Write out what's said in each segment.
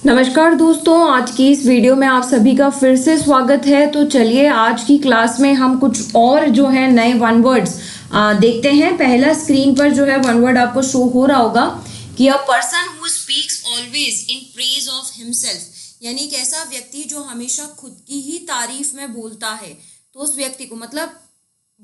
नमस्कार दोस्तों, आज की इस वीडियो में आप सभी का फिर से स्वागत है। तो चलिए आज की क्लास में हम कुछ और जो है नए वन वर्ड्स देखते हैं। पहला स्क्रीन पर जो है वन वर्ड आपको शो हो रहा होगा कि a person who speaks always in praise of himself, यानी एक ऐसा व्यक्ति जो हमेशा खुद की ही तारीफ में बोलता है। तो उस व्यक्ति को मतलब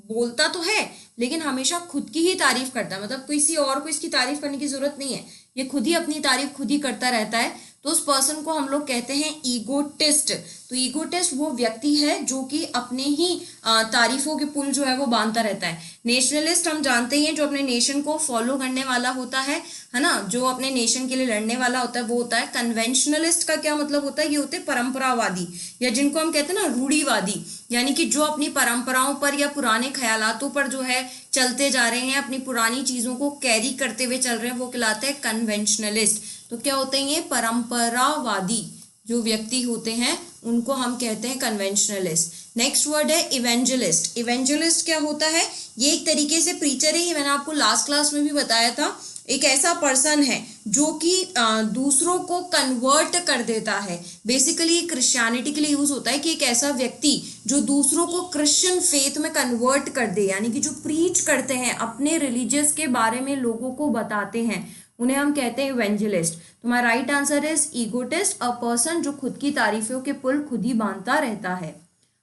बोलता तो है लेकिन हमेशा खुद की ही तारीफ करता है, मतलब किसी और को इसकी तारीफ करने की जरूरत नहीं है, ये खुद ही अपनी तारीफ खुद ही करता रहता है। तो उस पर्सन को हम लोग कहते हैं ईगोटिस्ट। तो ईगोटिस्ट वो व्यक्ति है जो कि अपने ही तारीफों के पुल जो है वो बांधता रहता है। नेशनलिस्ट हम जानते ही हैं, जो अपने नेशन को फॉलो करने वाला होता है ना, जो अपने नेशन के लिए लड़ने वाला होता है वो होता है। कन्वेंशनलिस्ट का क्या मतलब होता है, ये होते हैं परंपरावादी, या जिनको हम कहते हैं ना रूढ़िवादी, यानी कि जो अपनी परंपराओं पर या पुराने ख्यालातों पर जो है चलते जा रहे हैं, अपनी पुरानी चीजों को कैरी करते हुए चल रहे हैं, वो कहलाते हैं कन्वेंशनलिस्ट। तो क्या होते हैं ये परंपरावादी जो व्यक्ति होते हैं उनको हम कहते हैं कन्वेंशनलिस्ट। नेक्स्ट वर्ड है इवेंजलिस्ट। इवेंजलिस्ट क्या होता है, ये एक तरीके से प्रीचर है, ये मैंने आपको लास्ट क्लास में भी बताया था। एक ऐसा पर्सन है जो कि दूसरों को कन्वर्ट कर देता है। बेसिकली क्रिश्चियनिटी के लिए यूज होता है कि एक ऐसा व्यक्ति जो दूसरों को क्रिश्चियन फेथ में कन्वर्ट कर दे, यानी कि जो प्रीच करते हैं, अपने रिलीजियस के बारे में लोगों को बताते हैं, उन्हें हम कहते हैं इवेंजलिस्ट। तो my right answer is egotist, a person जो खुद की तारीफों के पुल खुद ही बांधता रहता है।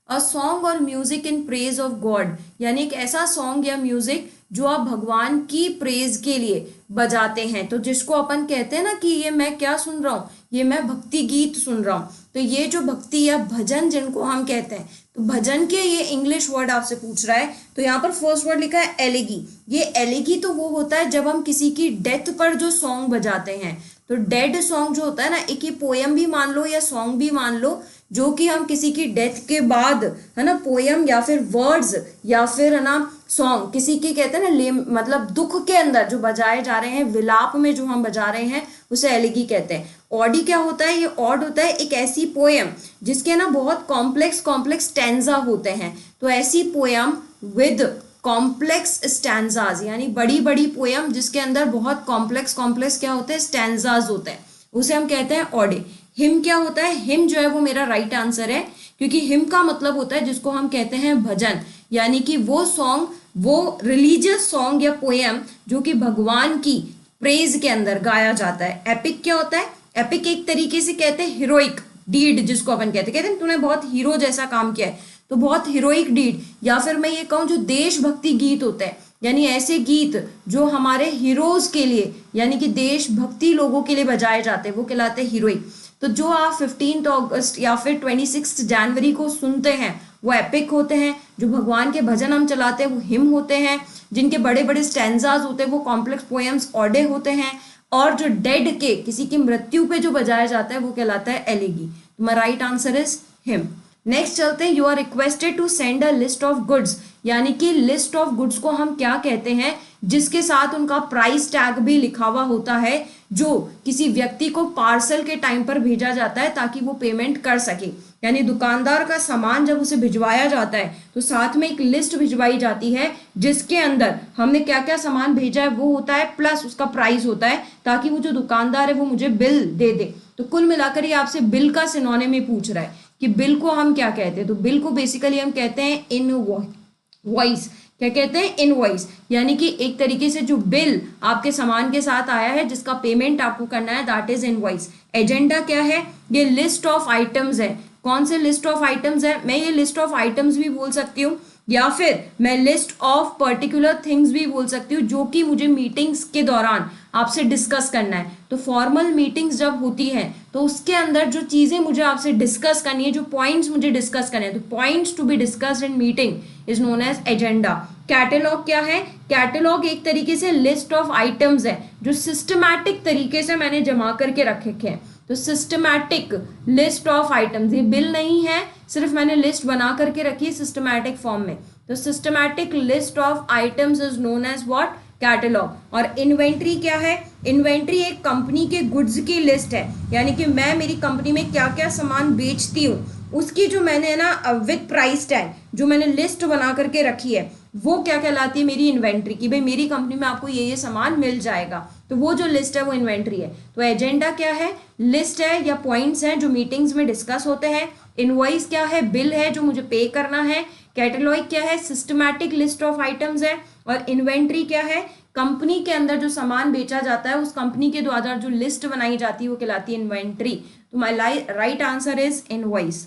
अ सॉन्ग और music in praise of God, यानी एक ऐसा सॉन्ग या म्यूजिक जो आप भगवान की प्रेज के लिए बजाते हैं। तो जिसको अपन कहते हैं ना कि ये मैं क्या सुन रहा हूँ, ये मैं भक्ति गीत सुन रहा हूँ। तो ये जो भक्ति या भजन जिनको हम कहते हैं, तो भजन के ये इंग्लिश वर्ड आपसे पूछ रहा है। तो यहाँ पर फर्स्ट वर्ड लिखा है एलेगी। ये एलेगी तो वो होता है जब हम किसी की डेथ पर जो सॉन्ग बजाते हैं। तो डेड सॉन्ग जो होता है ना, एक ही पोयम भी मान लो या सॉन्ग भी मान लो, जो कि हम किसी की डेथ के बाद है ना पोयम या फिर वर्ड्स या फिर है ना सॉन्ग किसी की कहते हैं ना मतलब दुख के अंदर जो बजाए जा रहे हैं, विलाप में जो हम बजा रहे हैं, उसे एलेगी कहते हैं। ऑडी क्या होता है, ये ऑड होता है एक ऐसी पोयम जिसके ना बहुत कॉम्प्लेक्स स्टैंजा होते हैं। तो ऐसी पोयम विद कॉम्प्लेक्स स्टैंजाज, यानी बड़ी बड़ी पोयम जिसके अंदर बहुत कॉम्प्लेक्स क्या होते हैं, स्टैंजाज होते हैं, उसे हम कहते हैं ऑडे। हिम क्या होता है, हिम जो है वो मेरा राइट आंसर है, क्योंकि हिम का मतलब होता है जिसको हम कहते हैं भजन, यानी कि वो सॉन्ग, वो रिलीजियस सॉन्ग या पोयम जो कि भगवान की प्रेज के अंदर गाया जाता है। एपिक क्या होता है, एपिक एक तरीके से कहते हैं हीरोइक डीड, जिसको अपन कहते हैं तूने बहुत हीरो जैसा काम किया है, तो बहुत हीरोइक डीड, या फिर मैं ये कहूँ जो देशभक्ति गीत होते हैं, यानी ऐसे गीत जो हमारे हीरोज के लिए यानी कि देशभक्ति लोगों के लिए बजाए जाते हैं, वो कहलाते हैं हीरोइक। तो जो आप 15 अगस्त या फिर 26 जनवरी को सुनते हैं वो एपिक होते हैं। जो भगवान के भजन हम चलाते हैं वो हिम होते हैं। जिनके बड़े बड़े स्टैंजाज होते हैं वो कॉम्प्लेक्स पोएम्स ऑडे होते हैं। और जो डेड के किसी की मृत्यु पे जो बजाया जाता है वो कहलाता है एलेगी। तो my right answer is him. Next चलते हैं, you are requested to send a list of goods, यानी कि लिस्ट ऑफ गुड्स को हम क्या कहते हैं, जिसके साथ उनका प्राइस टैग भी लिखा हुआ होता है, जो किसी व्यक्ति को पार्सल के टाइम पर भेजा जाता है ताकि वो पेमेंट कर सके। यानी दुकानदार का सामान जब उसे भिजवाया जाता है तो साथ में एक लिस्ट भिजवाई जाती है जिसके अंदर हमने क्या क्या सामान भेजा है वो होता है, प्लस उसका प्राइस होता है, ताकि वो जो दुकानदार है वो मुझे बिल दे दे। तो कुल मिलाकर ये आपसे बिल का सिनोनिम में पूछ रहा है कि बिल को हम क्या कहते हैं। तो बिल को बेसिकली हम कहते हैं इनवॉइस। क्या कहते हैं, इनवॉइस, यानी कि एक तरीके से जो बिल आपके सामान के साथ आया है जिसका पेमेंट आपको करना है, दैट इज इनवॉइस। एजेंडा क्या है, ये लिस्ट ऑफ आइटम्स है। कौन से लिस्ट ऑफ आइटम्स है, मैं ये लिस्ट ऑफ आइटम्स भी बोल सकती हूँ या फिर मैं लिस्ट ऑफ पर्टिकुलर थिंग्स भी बोल सकती हूँ जो कि मुझे मीटिंग्स के दौरान आपसे डिस्कस करना है। तो फॉर्मल मीटिंग्स जब होती है तो उसके अंदर जो चीजें मुझे आपसे डिस्कस करनी है, जो पॉइंट्स मुझे डिस्कस करने हैं, तो points to be discussed in meeting is known as agenda. Catalogue क्या है, कैटलॉग एक तरीके से लिस्ट ऑफ आइटम्स है जो सिस्टमैटिक तरीके से मैंने जमा करके रखे हैं। तो सिस्टमैटिक लिस्ट ऑफ आइटम्स, ये बिल नहीं है, सिर्फ मैंने लिस्ट बना करके रखी है सिस्टमैटिक फॉर्म में। तो systematic list of items is known as what, catalogue. और इन्वेंट्री क्या है, इन्वेंट्री एक कंपनी के गुड्स की लिस्ट है, यानी कि मैं मेरी कंपनी में क्या क्या सामान बेचती हूँ उसकी जो मैंने ना विद प्राइस टैग जो मैंने लिस्ट बना करके रखी है, वो क्या कहलाती है, मेरी इन्वेंट्री, कि भाई मेरी कंपनी में आपको ये सामान मिल जाएगा, तो वो जो लिस्ट है वो इन्वेंट्री है। तो एजेंडा क्या है, लिस्ट है या पॉइंट्स हैं जो मीटिंग्स में डिस्कस होते हैं। इनवॉइस क्या है, बिल है जो मुझे पे करना है। कैटलॉग क्या है, सिस्टमैटिक लिस्ट ऑफ आइटम्स है। और इन्वेंट्री क्या है, कंपनी के अंदर जो सामान बेचा जाता है उस कंपनी के द्वारा जो लिस्ट बनाई जाती है वो कहलाती है इन्वेंट्री। तो my right answer is invoice.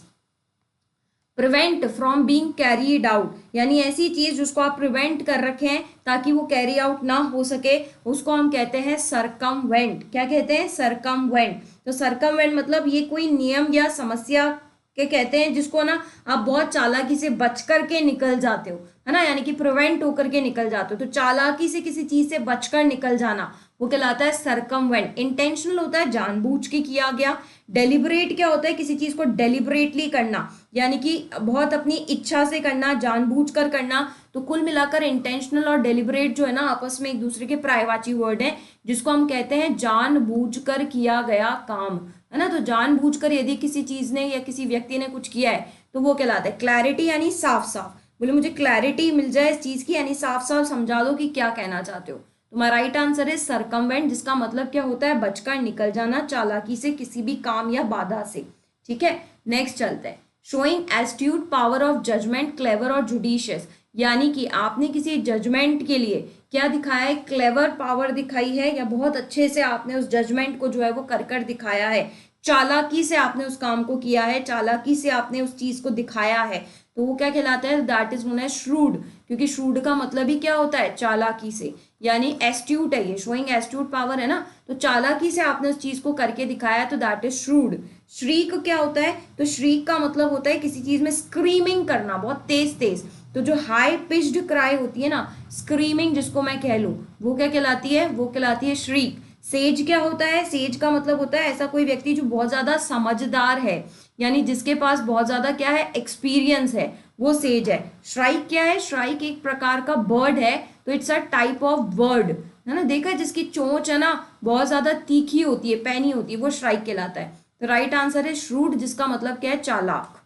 Prevent from being carried out, यानी ऐसी चीज जिसको आप प्रिवेंट कर रखे हैं ताकि वो कैरी आउट ना हो सके, उसको हम कहते हैं सरकमवेंट। क्या कहते हैं, सरकमवेंट। तो सरकमवेंट मतलब ये कोई नियम या समस्या के कहते हैं जिसको ना आप बहुत चालाकी से बच करके निकल जाते हो, है ना, यानी कि प्रिवेंट होकर के निकल जाते हो। तो चालाकी से किसी चीज से बचकर निकल जाना वो कहलाता है सरकमवेंट। इंटेंशनल होता है जानबूझ के किया गया। डेलिबरेट क्या होता है, किसी चीज को डेलिबरेटली करना, यानी कि बहुत अपनी इच्छा से करना, जानबूझकर करना। तो कुल मिलाकर इंटेंशनल और डेलिबरेट जो है ना आपस में एक दूसरे के पर्यायवाची वर्ड है, जिसको हम कहते हैं जानबूझकर किया गया काम, है ना। तो जानबूझकर यदि किसी चीज ने या किसी व्यक्ति ने कुछ किया है तो वो कहलाता है क्लैरिटी, यानी साफ साफ। बोले मुझे क्लैरिटी मिल जाए इस चीज की, यानी साफ साफ समझा दो कि क्या कहना चाहते हो। तो my right answer is circumvent, जिसका मतलब क्या होता है, बचकर निकल जाना चालाकी से किसी भी काम या बाधा से। ठीक है, नेक्स्ट चलते हैं। Showing astute power of judgement, clever और जुडिशियस, यानी कि आपने किसी जजमेंट के लिए क्या दिखाया है, क्लेवर पावर दिखाई है, या बहुत अच्छे से आपने उस जजमेंट को जो है वो कर दिखाया है, चालाकी से आपने उस काम को किया है, चालाकी से आपने उस चीज को दिखाया है, तो वो क्या कहलाता है, that is known as shrewd. क्योंकि श्रूड का मतलब ही क्या होता है, चालाकी से, यानी एस्ट्यूट है ये, शोइंग एस्ट्यूट पावर है ना, तो चालाकी से आपने उस चीज को करके दिखाया है, तो दैट इज श्रूड। श्रीक क्या होता है, तो श्रीक का मतलब होता है किसी चीज में स्क्रीमिंग करना, बहुत तेज तेज। तो जो हाई पिच्ड क्राई होती है ना, स्क्रीमिंग जिसको मैं कह लूं, वो क्या कहलाती है, वो कहलाती है श्रीक। सेज क्या होता है, सेज का मतलब होता है ऐसा कोई व्यक्ति जो बहुत ज्यादा समझदार है, यानी जिसके पास बहुत ज्यादा क्या है, एक्सपीरियंस है, वो सेज है। श्राइक क्या है, श्राइक एक प्रकार का बर्ड है, तो it's a type of bird, है ना, देखा जिसकी चोंच है ना बहुत ज्यादा तीखी होती है, पैनी होती है, वो श्राइक कहलाता है। तो राइट आंसर है श्रूड, जिसका मतलब क्या है, चालाक।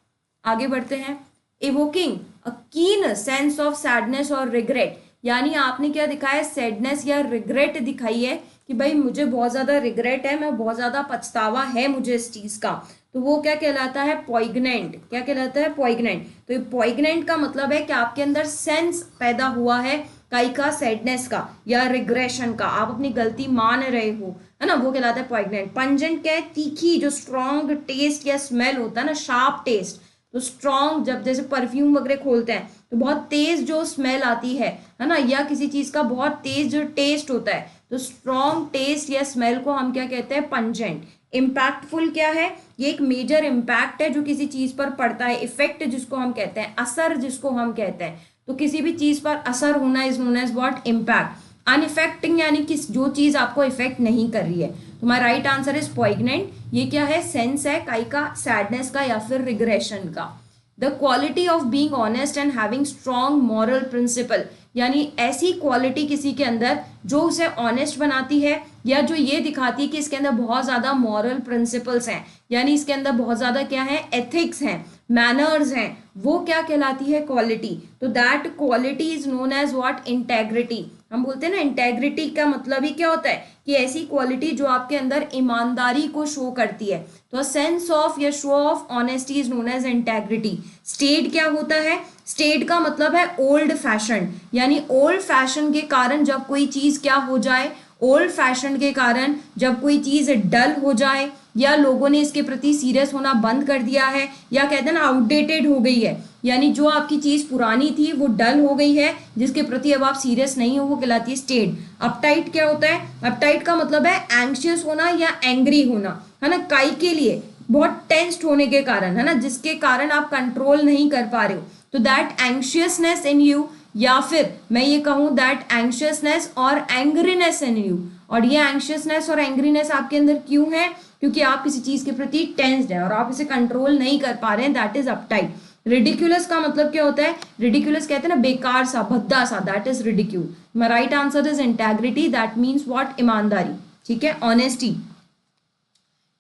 आगे बढ़ते हैं। इवोकिंग अ कीन सेंस ऑफ सैडनेस और रिग्रेट, यानी आपने क्या दिखाया है, सैडनेस या रिग्रेट दिखाई है कि भाई मुझे बहुत ज्यादा रिग्रेट है, मैं बहुत ज्यादा पछतावा है मुझे इस चीज का, तो वो क्या कहलाता है, पॉइग्नेंट। क्या कहलाता है, पॉइग्नेंट। तो ये पॉइग्नेंट का मतलब है कि आपके अंदर सेंस पैदा हुआ है काई का, सैडनेस का या रिग्रेशन का, आप अपनी गलती मान रहे हो, है ना, वो कहलाता है पॉइग्नेंट। पंजेंट क्या है, तीखी, जो स्ट्रॉन्ग टेस्ट या स्मेल होता है ना, शार्प टेस्ट। तो स्ट्रॉन्ग, जब जैसे परफ्यूम वगैरह खोलते हैं तो बहुत तेज जो स्मेल आती है ना, या किसी चीज का बहुत तेज जो टेस्ट होता है, तो स्ट्रॉन्ग टेस्ट या स्मेल को हम क्या कहते हैं, पंजेंट। इम्पैक्टफुल क्या है, ये एक मेजर इम्पैक्ट है जो किसी चीज पर पड़ता है, इफेक्ट जिसको हम कहते हैं, असर जिसको हम कहते हैं, तो किसी भी चीज पर असर होना is known as what, impact. Unaffecting यानी कि जो चीज आपको इफेक्ट नहीं कर रही है। तो my right answer is poignant. ये क्या है, सेंस है काई का, सैडनेस का या फिर रिग्रेशन का। The quality of being honest and having strong moral principle, यानी ऐसी क्वालिटी किसी के अंदर जो उसे ऑनेस्ट बनाती है, या जो ये दिखाती है कि इसके अंदर बहुत ज्यादा मॉरल प्रिंसिपल्स हैं, यानी इसके अंदर बहुत ज्यादा क्या है, एथिक्स हैं, मैनर्स हैं, वो क्या कहलाती है, क्वालिटी। तो that quality is known as what, integrity. हम बोलते हैं ना, इंटेग्रिटी का मतलब ही क्या होता है कि ऐसी क्वालिटी जो आपके अंदर ईमानदारी को शो करती है। तो सेंस ऑफ या show of honesty is known as integrity. Staid क्या होता है, स्टेट का मतलब है ओल्ड फैशन, यानी ओल्ड फैशन के कारण जब कोई चीज क्या हो जाए, ओल्ड फैशन के कारण जब कोई चीज डल हो जाए, या लोगों ने इसके प्रति सीरियस होना बंद कर दिया है, या कहते हैं ना आउटडेटेड हो गई है, यानी जो आपकी चीज पुरानी थी वो डल हो गई है, जिसके प्रति अब आप सीरियस नहीं हो, वो कहलाती है स्टेट। अपटाइट क्या होता है, अपटाइट का मतलब है एंग्शियस होना या एंग्री होना, है ना, काई के लिए बहुत टेंस्ड होने के कारण, है ना, जिसके कारण आप कंट्रोल नहीं कर पा रहे हो, तो दैट एंग्शियसनेस इन यू, या फिर मैं ये कहूं दैट एंग्शियसनेस और एंग्रीनेस इन यू। और ये एंग्शियसनेस और एंग्रीनेस आपके अंदर क्यों है, क्योंकि आप किसी चीज के प्रति टेंस्ड है और आप इसे कंट्रोल नहीं कर पा रहे हैं, दैट इज अपटाइट। रिडिक्यूलस का मतलब क्या होता है, रिडिक्यूलस कहते हैं ना बेकार सा, भद्दा सा, that is ridicule. My right answer is integrity, that means what, ईमानदारी। ठीक है, honesty.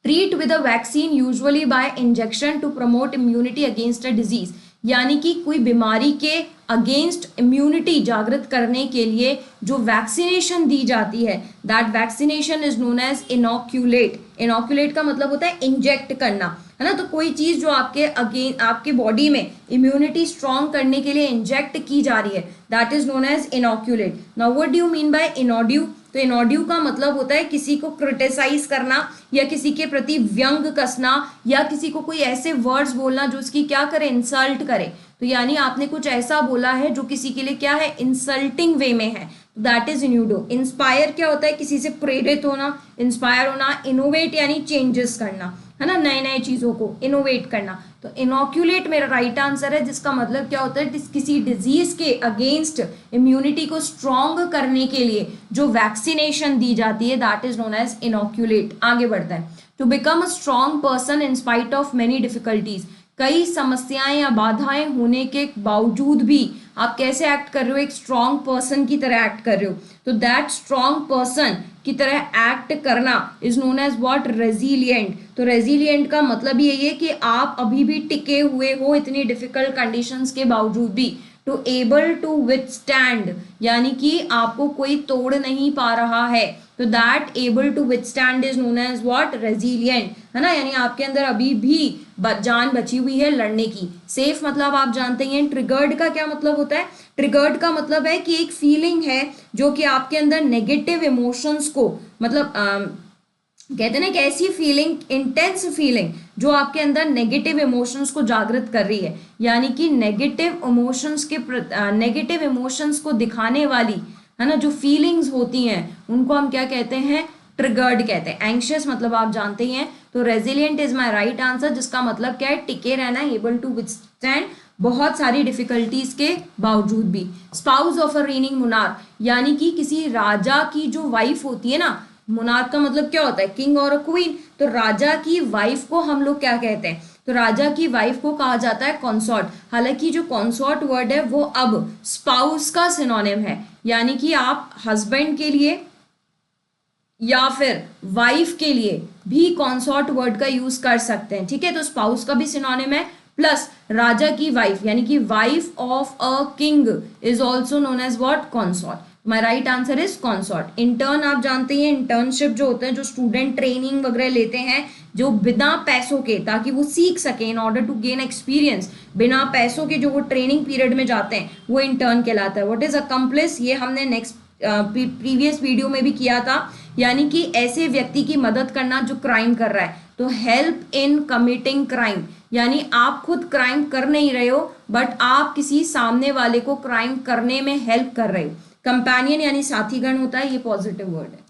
Treat with a vaccine usually by injection to promote immunity against a disease, यानी कि कोई बीमारी के अगेंस्ट इम्यूनिटी जागृत करने के लिए जो वैक्सीनेशन दी जाती है, that vaccination is known as inoculate. Inoculate का मतलब होता है इंजेक्ट करना, है ना। तो कोई चीज जो आपके बॉडी में इम्यूनिटी स्ट्रॉन्ग करने के लिए इंजेक्ट की जा रही है, that is known as inoculate. Now what do you mean by endue? तो इनोड्यू का मतलब होता है किसी को क्रिटिसाइज करना या किसी के प्रति व्यंग कसना या किसी को कोई ऐसे वर्ड्स बोलना जो उसकी क्या करे, इंसल्ट करे। तो यानी आपने कुछ ऐसा बोला है जो किसी के लिए क्या है, इंसल्टिंग वे में है, दैट इज इन्यूडो। इंस्पायर क्या होता है, किसी से प्रेरित होना, इंस्पायर होना। इनोवेट यानी चेंजेस करना, है ना, नए नए चीजों को इनोवेट करना। तो इनोक्यूलेट मेरा राइट आंसर है, जिसका मतलब क्या होता है, किसी डिजीज के अगेंस्ट इम्यूनिटी को स्ट्रॉन्ग करने के लिए जो वैक्सीनेशन दी जाती है, that is known as inoculate. आगे बढ़ता है, to become a strong person in spite of many difficulties. कई समस्याएं या बाधाएं होने के बावजूद भी आप कैसे एक्ट कर रहे हो, एक स्ट्रॉन्ग पर्सन की तरह एक्ट कर रहे हो। तो दैट स्ट्रॉन्ग पर्सन की तरह एक्ट करना is known as what, resilient. तो रेजिलिएंट का मतलब यही है कि आप अभी भी टिके हुए हो इतनी डिफिकल्ट कंडीशंस के बावजूद भी। टू एबल टू विथस्टैंड यानी कि आपको कोई तोड़ नहीं पा रहा है, तो that able to withstand is known as what, resilient, है ना। यानी आपके अंदर अभी भी जान बची हुई है लड़ने की। सेफ मतलब आप जानते हैं। ट्रिगर्ड का क्या मतलब होता है, ट्रिगर्ड का मतलब है कि एक फीलिंग है जो कि आपके अंदर नेगेटिव इमोशंस को मतलब कहते हैं ना कि ऐसी फीलिंग, इंटेंस फीलिंग जो आपके अंदर नेगेटिव इमोशंस को जागृत कर रही है, यानी कि नेगेटिव इमोशंस को दिखाने वाली, है ना, जो फीलिंग्स होती हैं उनको हम क्या कहते हैं, ट्रिगर्ड कहते हैं। एंग्शियस मतलब आप जानते ही हैं। तो resilient is my right answer, जिसका मतलब क्या है, टिके रहना, एबल टू विथस्टैंड बहुत सारी डिफिकल्टीज के बावजूद भी। Spouse of a reigning Munnar यानी कि किसी राजा की जो वाइफ होती है ना, मुनार का मतलब क्या होता है, किंग और क्वीन। तो राजा की वाइफ को हम लोग क्या कहते हैं, तो राजा की वाइफ को कहा जाता है कॉन्सॉर्ट। हालांकि जो कॉन्सॉर्ट वर्ड है वो अब स्पाउस का सिनोनिम है, यानी कि आप हस्बैंड के लिए या फिर वाइफ के लिए भी कॉन्सॉर्ट वर्ड का यूज कर सकते हैं, ठीक है। तो स्पाउस का भी सिनोनिम है, प्लस राजा की वाइफ यानी कि wife of a king is also known as what, consort. My right answer is consort. In turn आप जानते हैं, इंटर्नशिप जो होते हैं, जो स्टूडेंट ट्रेनिंग वगैरह लेते हैं जो बिना पैसों के, ताकि वो सीख सके, in order to gain experience, बिना पैसों के जो वो ट्रेनिंग पीरियड में जाते हैं वो इंटर्न कहलाता है। व्हाट इज अकम्प्लिस, ये हमने नेक्स्ट प्रीवियस वीडियो में भी किया था, यानी कि ऐसे व्यक्ति की मदद करना जो क्राइम कर रहा है। तो हेल्प इन कमिटिंग क्राइम यानी आप खुद क्राइम कर नहीं रहे हो बट आप किसी सामने वाले को क्राइम करने में हेल्प कर रहे हो। कंपेनियन यानी साथीगण होता है, ये पॉजिटिव वर्ड है।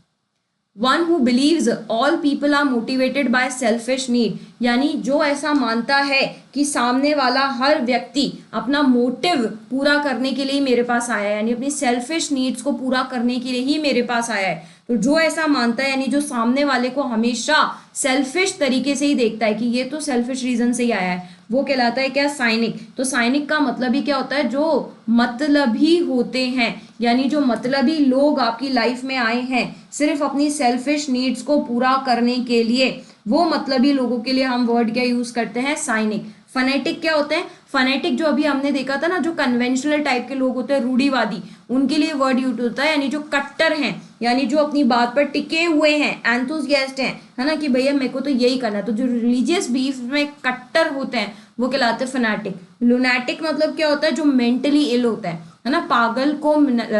One who believes all people are motivated by selfish need यानी जो ऐसा मानता है कि सामने वाला हर व्यक्ति अपना मोटिव पूरा करने के लिए मेरे पास आया है, यानी अपनी सेल्फिश नीड्स को पूरा करने के लिए ही मेरे पास आया है। तो जो ऐसा मानता है यानी जो सामने वाले को हमेशा सेल्फिश तरीके से ही देखता है कि ये तो सेल्फिश रीजन से ही आया है, वो कहलाता है क्या, साइनिक। तो साइनिक का मतलब ही क्या होता है, जो मतलबी होते हैं, यानी जो मतलबी लोग आपकी लाइफ में आए हैं सिर्फ अपनी सेल्फिश नीड्स को पूरा करने के लिए, वो मतलबी लोगों के लिए हम वर्ड क्या यूज करते हैं, साइनिक। फनेटिक क्या होते हैं, फनेटिक जो अभी हमने देखा था ना, जो कन्वेंशनल टाइप के लोग होते हैं, रूढ़िवादी, उनके लिए वर्ड यूज होता है, यानी जो कट्टर हैं, यानी जो अपनी बात पर टिके हुए हैं, एंथुसियास्ट हैं, है ना, कि भैया मेरे को तो यही करना है। तो जो रिलीजियस बिलीफ में कट्टर होते हैं वो कहलाते हैं फनाटिक। लुनाटिक मतलब क्या होता है, जो मेंटली इल होता है ना, पागल को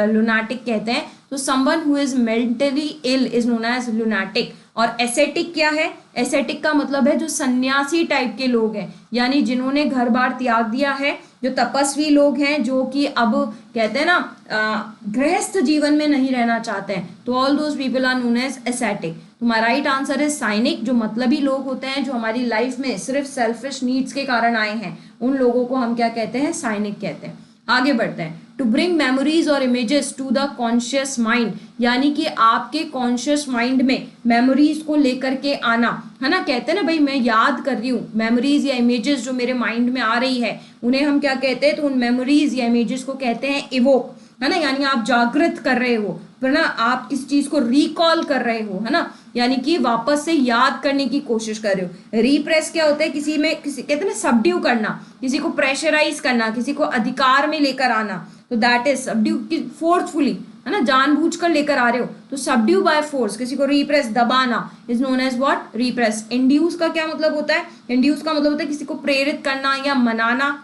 लुनाटिक कहते हैं। तो someone who is mentally ill is known as lunatic. और एसेटिक क्या है, एसेटिक का मतलब है जो सन्यासी टाइप के लोग हैं, यानी जिन्होंने घर बार त्याग दिया है, जो तपस्वी लोग हैं, जो कि अब कहते हैं ना गृहस्थ जीवन में नहीं रहना चाहते हैं, तो all those people are known as ascetic. तो my right answer is cynic. जो मतलबी लोग होते हैं, जो हमारी लाइफ में सिर्फ सेल्फिश नीड्स के कारण आए हैं, उन लोगों को हम क्या कहते हैं, साइनिक कहते हैं। आगे बढ़ते हैं। टू ब्रिंग मेमोरीज और images to the conscious mind यानी कि आपके कॉन्शियस माइंड में मेमोरीज को लेकर के आना, है ना, कहते हैं ना भाई मैं याद कर रही हूँ, मेमोरीज या इमेजेस जो मेरे माइंड में आ रही है उन्हें हम क्या कहते हैं, तो उन मेमोरीज या इमेजेस को कहते हैं इवोक, है ना, यानी आप जागृत कर रहे हो, है ना, आप किस चीज को रिकॉल कर रहे हो, है ना। यानी कि वापस से याद करने की कोशिश कर रहे हो। रिप्रेस क्या होता है, किसी में किसी कहते हैं ना सबड्यू करना, किसी को प्रेशराइज करना, किसी को अधिकार में लेकर आना, तो दैट इज सबड्यू, फोर्सफुली, है ना, जानबूझकर लेकर आ रहे हो, तो सबड्यू बाय फोर्स, किसी को रिप्रेस, दबाना, is known as what, repress. Induce का क्या मतलब होता है, इंड्यूस का मतलब होता है किसी को प्रेरित करना या मनाना,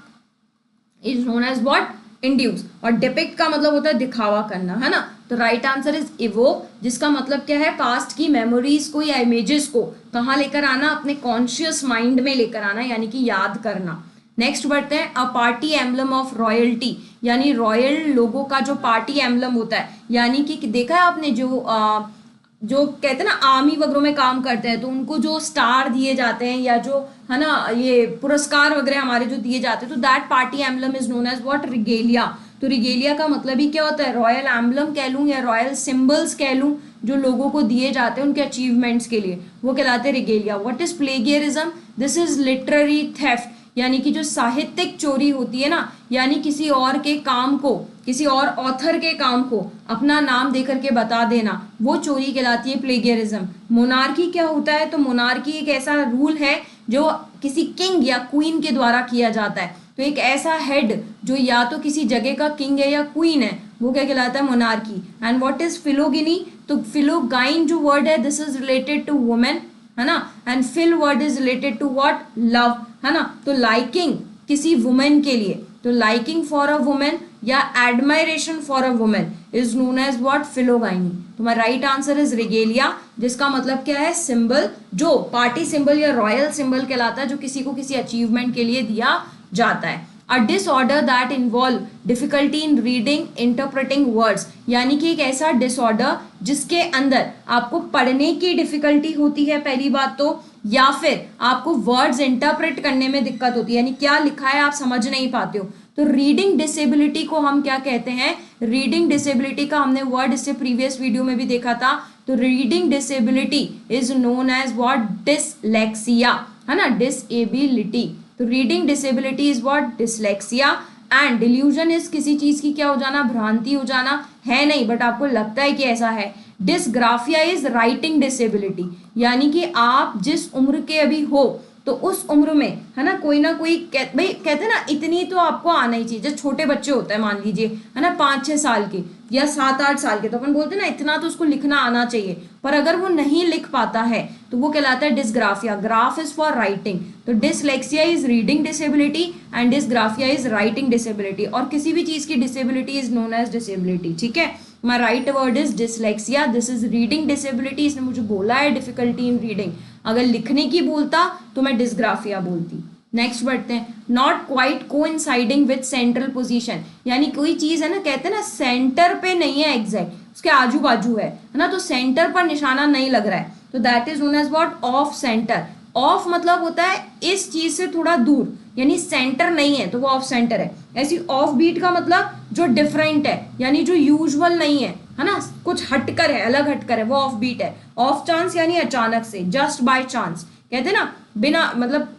is known as what, induce. और डिपिक्ट का मतलब होता है दिखावा करना, है ना। तो राइट आंसर इज इवोक, जिसका मतलब क्या है, पास्ट की मेमोरीज को या इमेजेस को कहाँ लेकर आना, अपने कॉन्शियस माइंड में लेकर आना, यानी कि याद करना। नेक्स्ट बढ़ते हैं, a party emblem of royalty, यानी रॉयल लोगों का जो पार्टी एम्बलम होता है, यानी कि देखा है आपने जो कहते हैं ना आर्मी वगैरह में काम करते हैं, तो उनको जो स्टार दिए जाते हैं या जो है ना ये पुरस्कार वगैरह हमारे जो दिए जाते हैं, तो that party emblem is known as what, regalia. तो रिगेलिया का मतलब ही क्या होता है, रॉयल एम्बलम कह लूँ या रॉयल सिंबल्स कह लूँ, जो लोगों को दिए जाते हैं उनके अचीवमेंट्स के लिए, वो कहलाते हैं रिगेलिया। What is plagiarism, this is literary theft, यानी कि जो साहित्यिक चोरी होती है ना, यानी किसी और के काम को, किसी और ऑथर के काम को अपना नाम दे करके बता देना, वो चोरी कहलाती है प्लेगियरिज्म। मोनार्की क्या होता है, तो मोनार्की एक ऐसा रूल है जो किसी किंग या क्वीन के द्वारा किया जाता है, तो एक ऐसा हेड जो या तो किसी जगह का किंग है या क्वीन है, वो क्या कहलाता है, monarchy. And what is philogyny, तो फिलोगाइन जो वर्ड है, this is related to women, है ना, and phil word is related to what, love, है ना। तो लाइकिंग किसी वुमेन के लिए, तो लाइकिंग फॉर अ वुमेन या admiration for a women is known as what, philogyny. तो my right answer is regalia, जिसका मतलब क्या है, सिंबल, जो पार्टी सिंबल या रॉयल सिंबल कहलाता है, जो किसी को किसी अचीवमेंट के लिए दिया जाता है। A disorder that involve difficulty in reading interpreting words, यानी कि एक ऐसा डिसऑर्डर जिसके अंदर आपको पढ़ने की डिफिकल्टी होती है पहली बात तो, या फिर आपको वर्ड्स इंटरप्रेट करने में दिक्कत होती है, यानी क्या लिखा है आप समझ नहीं पाते हो, तो रीडिंग डिसेबिलिटी को हम क्या कहते हैं, रीडिंग डिसेबिलिटी का हमने वर्ड इससे प्रीवियस वीडियो में भी देखा था, तो reading disability is known as what, dyslexia, है ना, डिसेबिलिटी। तो reading disability is what, dyslexia. And delusion is किसी चीज की क्या हो जाना, भ्रांति हो जाना, है नहीं बट आपको लगता है कि ऐसा है। डिसग्राफिया इज राइटिंग डिसेबिलिटी, यानी कि आप जिस उम्र के अभी हो, तो उस उम्र में, है ना, कोई ना कोई भाई कहते हैं ना, इतनी तो आपको आना ही चाहिए। जब छोटे बच्चे होते हैं मान लीजिए, है ना, 5-6 साल के या 7-8 साल के, तो अपन बोलते हैं ना इतना तो उसको लिखना आना चाहिए, पर अगर वो नहीं लिख पाता है तो वो कहलाता है dysgraphia. Graph is for writing, तो dyslexia is reading disability and dysgraphia is writing disability, और किसी भी चीज की disability is known as disability, ठीक है। My right word is dyslexia, this is reading disability, इसने मुझे बोला है डिफिकल्टी इन रीडिंग, अगर लिखने की बोलता तो मैं डिसग्राफिया बोलती। नेक्स्ट बढ़ते हैं, not quite coinciding with central position, यानी कोई चीज है ना, कहते हैं ना सेंटर पे नहीं है एग्जैक्ट, उसके आजू बाजू है ना, तो सेंटर पर निशाना नहीं लग रहा है, तो that is known as what, off centre. Off मतलब होता है इस चीज से थोड़ा दूर, यानी सेंटर नहीं है तो वो ऑफ सेंटर है। ऐसी ऑफ बीट का मतलब जो डिफरेंट है, यानी जो यूजुअल नहीं है ना, कुछ हटकर है, अलग हटकर है, वो ऑफ बीट है। ऑफ चांस यानी अचानक से, जस्ट बाय चांस, कहते हैं ना बिना मतलब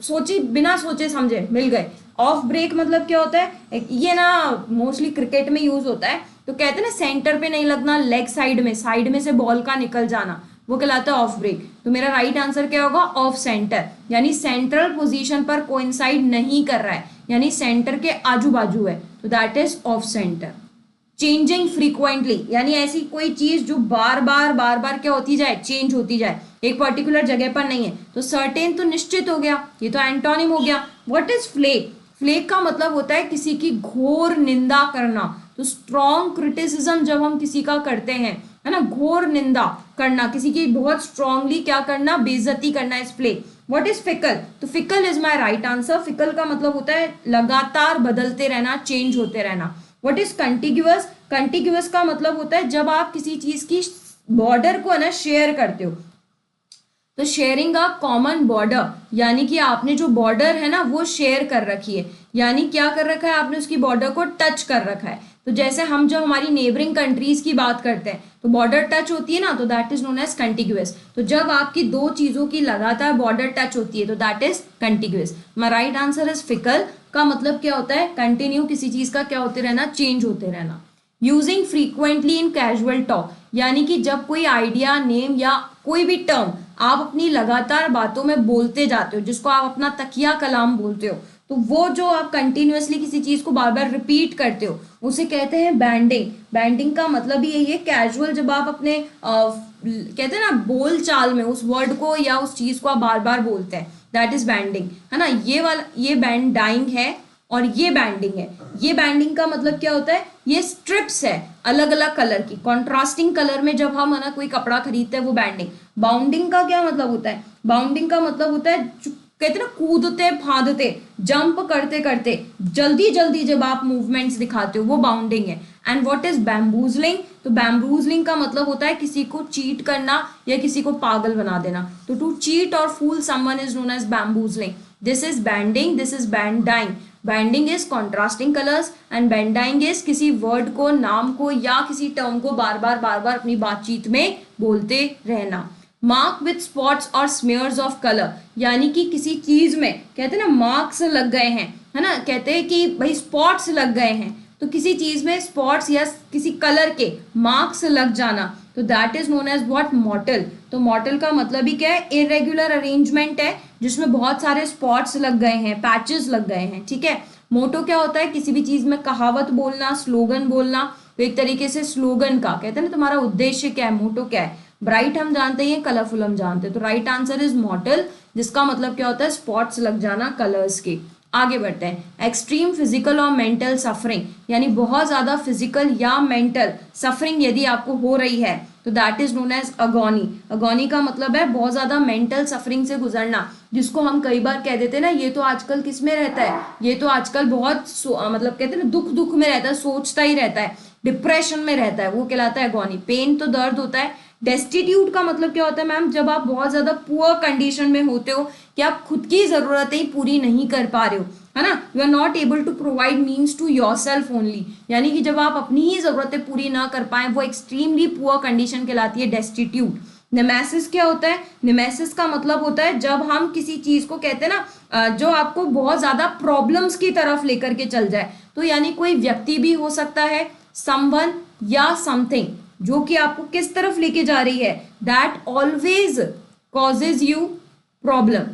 बिना सोचे समझे मिल गए। ऑफ ब्रेक मतलब क्या होता है, ये ना मोस्टली क्रिकेट में यूज होता है, तो कहते हैं ना सेंटर पे नहीं लगना, लेग साइड में से बॉल का निकल जाना, वो कहलाता है ऑफ ब्रेक। तो मेरा राइट आंसर क्या होगा, ऑफ सेंटर, यानी सेंट्रल पोजीशन पर कोइंसाइड नहीं कर रहा है, यानी सेंटर के आजू बाजू है, तो that is of centre. Changing frequently, यानी ऐसी कोई चीज जो बार बार क्या होती जाए, चेंज होती जाए, एक पर्टिकुलर जगह पर नहीं है। तो सर्टेन तो निश्चित हो गया, ये तो एंटोनिम हो गया। व्हाट इज फ्लेक, फ्लेक का मतलब होता है किसी की घोर निंदा करना, तो स्ट्रॉन्ग क्रिटिसिज्म जब हम किसी का करते हैं, है ना, घोर निंदा करना, किसी की बहुत स्ट्रांगली क्या करना, बेइज्जती करना is flak. What is fickle, तो fickle is my right answer. Fickle का मतलब होता है लगातार बदलते रहना, चेंज होते रहना। व्हाट इज कंटिग्यूअस, कंटिग्यूअस का मतलब होता है जब आप किसी चीज की बॉर्डर को ना शेयर करते हो, तो शेयरिंग अ कॉमन बॉर्डर, यानी कि आपने जो बॉर्डर है ना वो शेयर कर रखी है, यानी क्या कर रखा है आपने, उसकी बॉर्डर को टच कर रखा है। तो जैसे हम जब हमारी नेबरिंग कंट्रीज की बात करते हैं तो बॉर्डर टच होती है ना, तो दैट इज नोन एज कंटिग्यूअस। तो जब आपकी दो चीजों की लगातार बॉर्डर टच होती है तो that is contiguous. My right answer is fickle, का मतलब क्या होता है, कंटिन्यू किसी चीज का क्या होते रहना, चेंज होते रहना। यूजिंग फ्रीक्वेंटली इन कैजुअल टॉक, यानी कि जब कोई आइडिया, नेम या कोई भी टर्म आप अपनी लगातार बातों में बोलते जाते हो, जिसको आप अपना तकिया कलाम बोलते हो, तो वो जो आप कंटिन्यूअसली किसी चीज को बार बार रिपीट करते हो उसे कहते हैं बैंडिंग। बैंडिंग का मतलब ही यही है कैजुअल, जब आप अपने कहते हैं ना बोल चाल में उस वर्ड को या उस चीज को आप बार बार बोलते हैं, दैट इज बैंडिंग, है ना। ये वाला, ये बैंड डाइंग है और ये बैंडिंग है। ये बैंडिंग का मतलब क्या होता है, ये स्ट्रिप्स है अलग अलग कलर की, कॉन्ट्रास्टिंग कलर में जब हम है ना कोई कपड़ा खरीदते हैं वो बैंडिंग। बाउंडिंग का क्या मतलब होता है, बाउंडिंग का मतलब होता है कहते हैं ना कूदते फांदते, जंप करते करते जल्दी जल्दी जब आप मूवमेंट्स दिखाते हो वो बाउंडिंग है। एंड व्हाट इज बैम्बूजलिंग, तो बैम्बूजलिंग का मतलब होता है किसी को चीट करना या किसी को पागल बना देना। तो टू चीट और fool someone is known as bamboozling. This is banding, this is bandying. Banding is contrasting colours and bandying is किसी वर्ड को, नाम को या किसी टर्म को बार बार अपनी बातचीत में बोलते रहना। मार्क विथ स्पॉट्स और स्मेयर्स ऑफ कलर, यानी कि किसी चीज में कहते हैं ना मार्क्स लग गए हैं, है ना, कहते हैं कि भाई स्पॉट्स लग गए हैं, तो किसी चीज में स्पॉट्स या किसी कलर के मार्क्स लग जाना, तो that is known as what, mottle. तो मॉटल का मतलब ही क्या है, इरेगुलर अरेंजमेंट है जिसमें बहुत सारे स्पॉट्स लग गए हैं, पैचेस लग गए हैं, ठीक है। मोटो क्या होता है, किसी भी चीज में कहावत बोलना, स्लोगन बोलना, तो एक तरीके से स्लोगन का कहते हैं ना तुम्हारा उद्देश्य क्या है, मोटो क्या है। ब्राइट हम जानते हैं, कलरफुल हम जानते हैं, तो राइट आंसर इज मॉटल, जिसका मतलब क्या होता है, स्पॉट्स लग जाना कलर्स के। आगे बढ़ते हैं। एक्सट्रीम फिजिकल और मेंटल सफरिंग, यानी बहुत ज्यादा फिजिकल या मेंटल सफरिंग यदि आपको हो रही है तो दैट इज नोन एज अगोनी। अगोनी का मतलब है बहुत ज्यादा मेंटल सफरिंग से गुजरना, जिसको हम कई बार कह देते हैं ना, ये तो आजकल किस में रहता है, ये तो आजकल बहुत मतलब कहते हैं ना दुख में रहता है, सोचता ही रहता है, डिप्रेशन में रहता है, वो कहलाता है अगोनी। पेन तो दर्द होता है। डेस्टिट्यूट का मतलब क्या होता है मैम, जब आप बहुत ज्यादा पुअर कंडीशन में होते हो कि आप खुद की जरूरतें ही पूरी नहीं कर पा रहे हो, है ना, you are not able to provide means to yourself only, यानी कि जब आप अपनी ही जरूरतें पूरी ना कर पाए, वो एक्सट्रीमली पुअर कंडीशन कहलाती है डेस्टिट्यूट। नेमेसिस क्या होता है, नेमेसिस का मतलब होता है जब हम किसी चीज को कहते हैं ना जो आपको बहुत ज्यादा प्रॉब्लम्स की तरफ लेकर के चल जाए, तो यानी कोई व्यक्ति भी हो सकता है, समवन या समथिंग, जो कि आपको किस तरफ लेके जा रही है, that always causes you problem,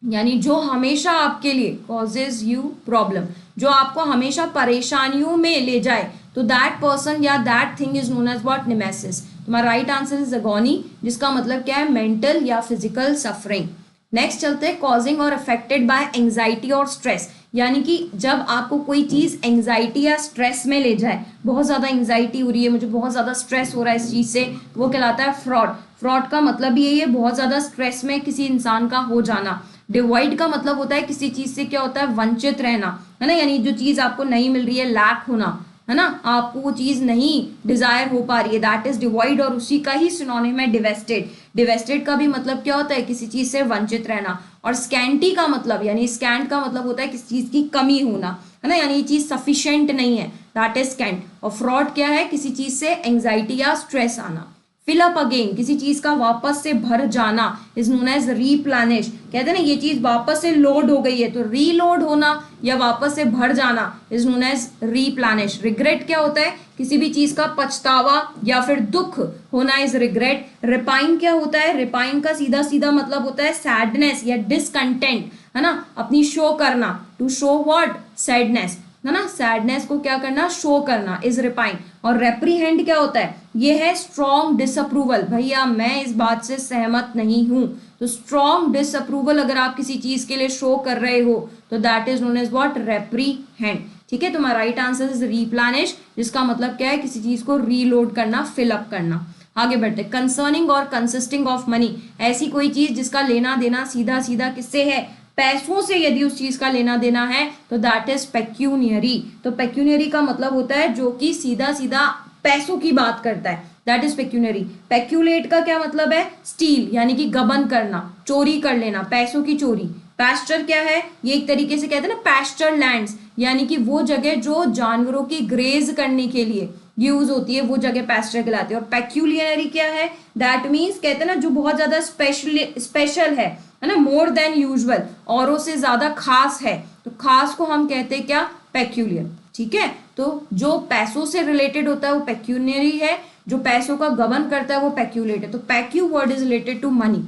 यानी जो हमेशा आपके लिए कॉजेज यू प्रॉब्लम, जो आपको हमेशा परेशानियों में ले जाए, तो दैट पर्सन या that thing is known as what, nemesis. तुम्हारा राइट आंसर इज अगोनी, जिसका मतलब क्या है, मेंटल या फिजिकल सफरिंग। नेक्स्ट चलते हैं, कॉजिंग और अफेक्टेड बाय एंजाइटी और स्ट्रेस, यानी कि जब आपको कोई चीज एंजाइटी या स्ट्रेस में ले जाए, बहुत ज्यादा एंजाइटी हो रही है, मुझे बहुत ज्यादा स्ट्रेस हो रहा है इस चीज से, वो कहलाता है फ्रॉड। फ्रॉड का मतलब यही है बहुत ज्यादा स्ट्रेस में किसी इंसान का हो जाना। डिवाइड का मतलब होता है किसी चीज से क्या होता है, वंचित रहना, है ना, यानी जो चीज आपको नहीं मिल रही है, लैक होना, है ना, आपको वो चीज नहीं डिजायर हो पा रही है, दैट इज डिवाइड। और उसी का ही सिनोनिम है डिवेस्टेड। डिवेस्टेड का भी मतलब क्या होता है, किसी चीज से वंचित रहना। और स्कैंटी का मतलब, यानी स्कैंट का मतलब होता है किसी चीज की कमी होना, है ना, यानी ये चीज सफिशिएंट नहीं है, दैट इज स्कैंट। और फ्रॉड क्या है, किसी चीज से एंजाइटी या स्ट्रेस आना। फिल अप अगेन, किसी चीज का वापस से भर जाना, इज नोन एज रीप्लेनिश। कहते हैं ना ये चीज वापस से लोड हो गई है, तो रीलोड होना या वापस से भर जाना इज नोन एज रीप्लेनिश। रिग्रेट क्या होता है, किसी भी चीज का पछतावा या फिर दुख होना इज रिग्रेट। रिपाइन क्या होता है, रिपाइन का सीधा सीधा मतलब होता है सैडनेस या डिसकंटेंट, है ना, अपनी शो करना, टू शो व्हाट, सैडनेस, है ना, सैडनेस को क्या करना, शो करना, इज रिपाइन। और रेप्रीहेंड क्या होता है, ये है स्ट्रॉन्ग डिसअप्रूवल, भैया मैं इस बात से सहमत नहीं हूं, तो स्ट्रॉन्ग डिसअप्रूवल अगर आप किसी चीज के लिए शो कर रहे हो तो that is known as what, reprehend, ठीक है। तुम्हारा राइट आंसर इज रीप्लेनिश, जिसका मतलब क्या है, किसी चीज को रीलोड करना, फिलअप करना। आगे बढ़ते, कंसर्निंग और कंसिस्टिंग ऑफ मनी, ऐसी कोई चीज जिसका लेना देना सीधा सीधा किससे है, पैसों से, यदि उस चीज का लेना देना है तो दैट इज पेक्यूनियरी। तो पेक्यूनियरी का मतलब होता है जो कि सीधा सीधा पैसों की बात करता है, दैट इज पेक्यूनियरी। पेक्यूलेट का क्या मतलब है, स्टील, यानी कि गबन करना, चोरी कर लेना, पैसों की चोरी। पैस्चर क्या है, ये एक तरीके से कहते हैं ना पैस्चर लैंड्स, यानी कि वो जगह जो जानवरों की ग्रेज करने के लिए यूज होती है, वो जगह पैस्चर कहलाती है। और पेक्यूलियरी क्या है, दैट मीन्स कहते हैं ना जो बहुत ज्यादा स्पेशल है ना, मोर देन यूजुअल, औरों से ज्यादा खास है, तो खास को हम कहते हैं क्या, पेक्यूलियर, ठीक है। तो तो जो पैसों से रिलेटेड होता है वो पेक्यूनियरी है, जो पैसों का गवर्न करता है वो पेक्यूलेट है। तो pecu word is related to money.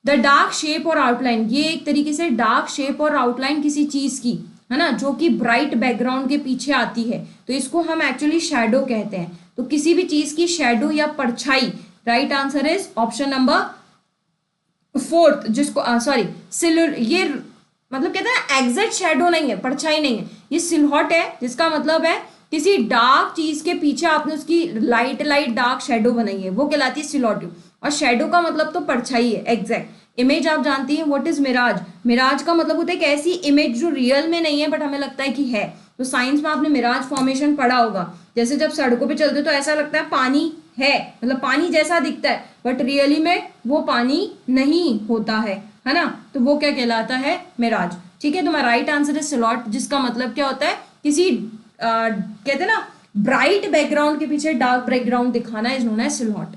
The dark shape और आउटलाइन, ये एक तरीके से डार्क शेप और आउटलाइन किसी चीज की, है ना, जो कि ब्राइट बैकग्राउंड के पीछे आती है, तो इसको हम एक्चुअली शैडो कहते हैं। तो किसी भी चीज की शैडो या परछाई, right answer is option number 4, जिसको सॉरी ये मतलब कहते हैं एग्जैक्ट शैडो नहीं है, परछाई नहीं है, ये सिलहट है, जिसका मतलब है किसी डार्क चीज के पीछे आपने उसकी लाइट डार्क शैडो बनाई है, वो कहलाती है सिलहट। और शैडो का मतलब तो परछाई है, एग्जैक्ट। इमेज आप जानती हैं, व्हाट इज मिराज? मिराज का मतलब होता है कि ऐसी इमेज जो रियल में नहीं है बट हमें लगता है कि है। तो साइंस में आपने मिराज फॉर्मेशन पढ़ा होगा, जैसे जब सड़कों पे चलते तो ऐसा लगता है पानी है, मतलब पानी जैसा दिखता है, बट रियली में वो पानी नहीं होता है ना, तो वो क्या कहलाता है? मिराज। ठीक है, तो मेरा राइट आंसर है सिलहट, जिसका मतलब क्या होता है, किसी कहते हैं ना ब्राइट बैकग्राउंड के पीछे डार्क बैकग्राउंड दिखाना, इज नोन एज सिलहट।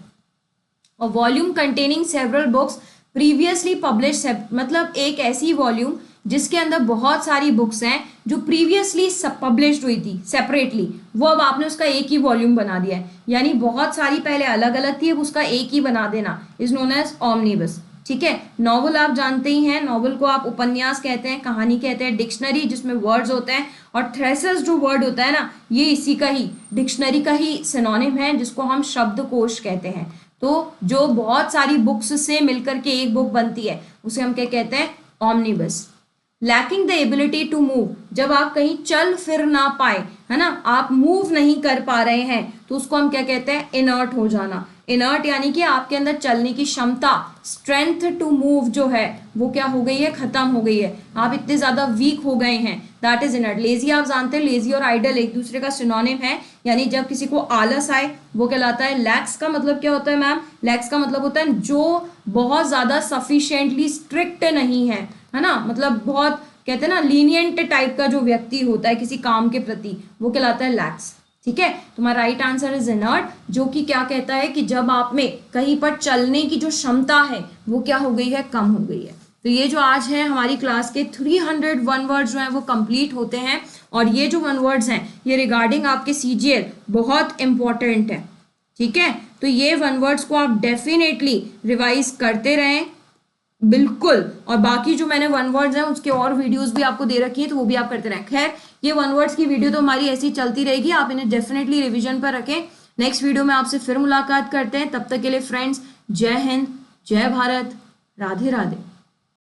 और volume containing several books previously publish, मतलब एक ऐसी वॉल्यूम जिसके अंदर बहुत सारी बुक्स हैं जो प्रीवियसली पब्लिश्ड हुई थी सेपरेटली, वो अब आपने उसका एक ही वॉल्यूम बना दिया है, यानी बहुत सारी पहले अलग अलग थी, अब उसका एक ही बना देना, इज नोन एज ऑमनिबस। ठीक है, नॉवल आप जानते ही हैं, नॉवल को आप उपन्यास कहते हैं, कहानी कहते हैं, डिक्शनरी जिसमें वर्ड्स होते हैं, और थ्रेसेस जो वर्ड होता है ना, ये इसी का ही, डिक्शनरी का ही सिनोनिम है, जिसको हम शब्दकोश कहते हैं। तो जो बहुत सारी बुक्स से मिलकर के एक बुक बनती है, उसे हम क्या कहते हैं? Omnibus. Lacking the ability to move, जब आप कहीं चल फिर ना पाए, है ना, आप मूव नहीं कर पा रहे हैं, तो उसको हम क्या कहते हैं? इनर्ट हो जाना। इनर्ट यानी कि आपके अंदर चलने की क्षमता, स्ट्रेंथ टू मूव जो है वो क्या हो गई है? खत्म हो गई है, आप इतने ज्यादा वीक हो गए हैं, दैट इज इनर्ट। लेजी आप जानते हैं, लेजी और आइडल एक दूसरे का सिनोनिम है, यानी जब किसी को आलस आए वो कहलाता है लैक्स। का मतलब क्या होता है मैम? लैक्स का मतलब होता है जो बहुत ज्यादा सफिशिएंटली स्ट्रिक्ट नहीं है ना, मतलब बहुत कहते हैं ना लीनियंट टाइप का जो व्यक्ति होता है किसी काम के प्रति, वो कहलाता है लैक्स। ठीक है, तुम्हारा राइट आंसर इज इनर्ट, जो कि क्या कहता है कि जब आप में कहीं पर चलने की जो क्षमता है वो क्या हो गई है? कम हो गई है। तो ये जो आज है हमारी क्लास के 301 वर्ड्स जो हैं वो कंप्लीट होते हैं, और ये जो 1 वर्ड्स हैं ये रिगार्डिंग आपके सीजीएल बहुत इंपॉर्टेंट है। ठीक है, तो ये 1 वर्ड्स को आप डेफिनेटली रिवाइज करते रहें, बिल्कुल। और बाकी जो मैंने 1 वर्ड्स हैं उसके और वीडियोस भी आपको दे रखी है, तो वो भी आप करते रहें। खैर, ये 1 वर्ड्स की वीडियो तो हमारी ऐसी चलती रहेगी, आप इन्हें डेफिनेटली रिवीजन पर रखें। नेक्स्ट वीडियो में आपसे फिर मुलाकात करते हैं, तब तक के लिए फ्रेंड्स, जय हिंद, जय भारत, राधे राधे।